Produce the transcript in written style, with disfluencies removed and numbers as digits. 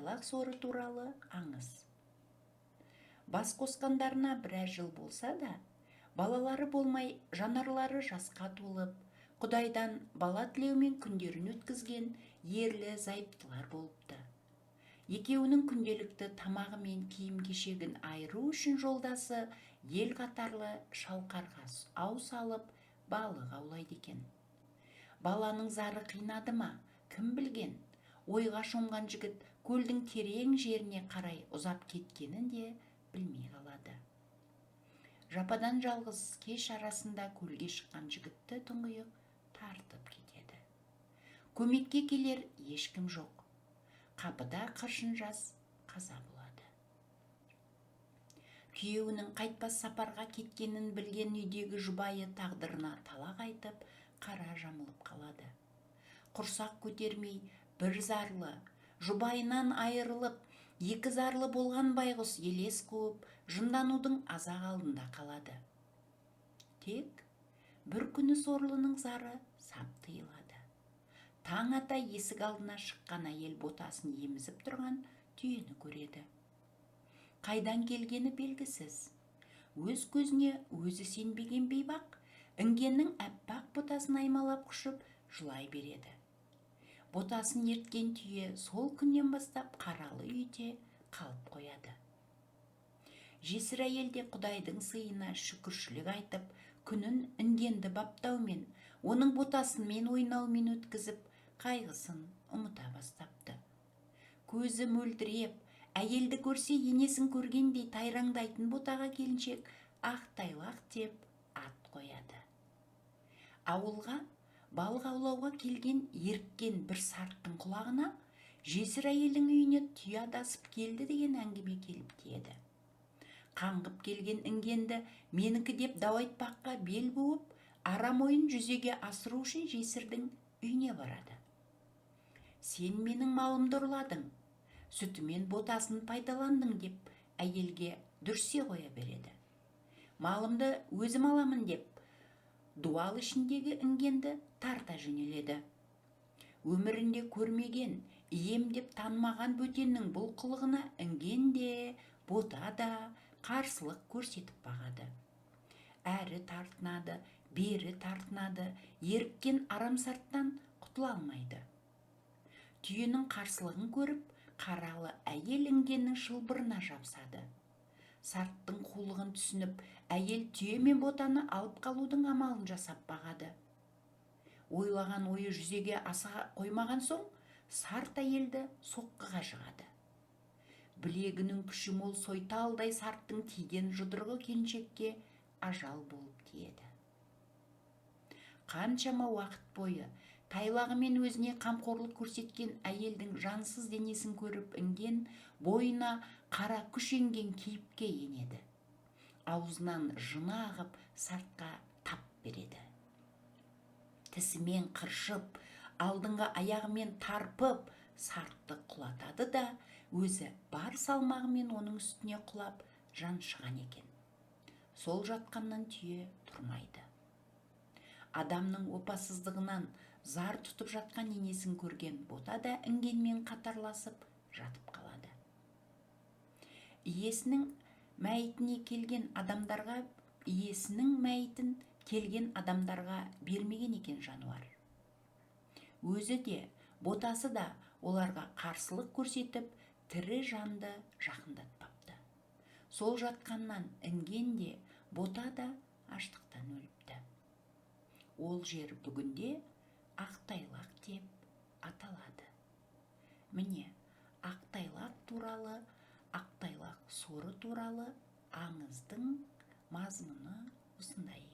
ақтайлақ соры туралы аңыз. Бас қосқандарына біраз жыл болса да, балалары болмай жанарлары жасқа толып, Құдайдан бала тілеумен күндерін өткізген ерлі зайыптылар болыпты. Екеуінің күнделікті тамағы мен киім-кешегін айыру үшін жолдасы ел қатарлы шалқарға ау салып, балық аулайды екен. Баланың зары қинады ма, кім білген? Ойға шомған жігіт көлдің терең жеріне қарай ұзап кеткенін де білмей қалады. Жападан жалғыз кеш арасында көлге шыққан жігітті тұңғиық тартып кетеді. Көмекке келер ешкім жоқ. Қапыда қыршын жас қаза болады. Күйеуінің қайтпас сапарға кеткенін білген үйдегі жұбайы тағдырына талақ айтып, қара жамылып қалады. Құрсақ көтермей бір зарлы, жұбайынан айырылып, екі зарлы болған байғұс елес қуып, жынданудың азақ алдында қалады. Тек бір күні сорлының зары сап тыйылады. Таң ата есік алдына шыққан әйел ботасын емізіп тұрған түйені көреді. Қайдан келгені белгісіз. Өз көзіне өзі сенбеген бейбақ, інгеннің әппақ ботасын аймалап құшып жылай береді. Ботасын ерткен түйе сол күннен бастап қаралы үйде қалып қояды. Жесір әйел де Құдайдың сыйына шүкіршілік айтып, күнін інгенді баптаумен, оның ботасымен ойнаумен өткізіп, қайғысын ұмыта бастапты. Көзі мөлдіреп, әйелді көрсе енесін көргендей тайраңдайтын ботаға келіншек ақтайлақ деп ат қояды. Ауылға балық аулауға келген еріккен бір сарттың құлағына жесір әйелдің үйіне түйе адасып келді деген әңгіме келіп тиеді. Қаңғып келген інгенді менікі деп дау айтпаққа бел буып, арам ойын жүзеге асыру үшін жесірдің үйіне барады. Сен менің малымды ұрладың, сүтімен ботасын пайдаландың деп әйелге дүрсе қоя береді. Малымды өзім аламын деп дуал ішіндегі інгенді тарта жөнеледі. Өмірінде көрмеген, ием деп танымаған бөтеннің бұл қылығына інген де, бота да қарсылық көрсетіп бағады. Әрі тартынады, бері тартынады, еріккен арамсарттан құтыла алмайды. Түйенің қарсылығын көріп, қаралы әйел інгеннің шылбырына жабысады. Сарттың қулығын түсініп, әйел түйе мен ботаны алып қалудың амалын жасап бағады. Ойлаған ойы жүзеге аса қоймаған соң, сарт әйелді соққыға жығады. Білегінің күші мол сойталдай сарттың тиген жұдырығы келіншекке ажал болып тиеді. Қаншама уақыт бойы тайлағымен өзіне қамқорлық көрсеткен әйелдің жансыз денесін көріп інген бойына қара күш енген кейіпке енеді. Аузынан жыны ағып сартқа тап береді. Тісімен қыршып, алдыңғы аяғымен тарпып, сартты құлатады да, өзі бар салмағымен оның үстіне құлап жан шыған екен. Сол жатқаннан түйе тұрмайды. Адамның опасыздығынан зар тұтып жатқан енесін көрген бота да інгенмен қатарласып жатып қалады. Иесінің мәйітін келген адамдарға бермеген екен жануар. Өзі де, ботасы да оларға қарсылық көрсетіп, тірі жанды жақындатпапты. Сол жатқаннан інген де, бота да аштықтан өліпті. Ол жер бүгінде ақтайлақ деп аталады. Міне, ақтайлақ туралы, ақтайлақ соры туралы аңыздың мазмұны осындай.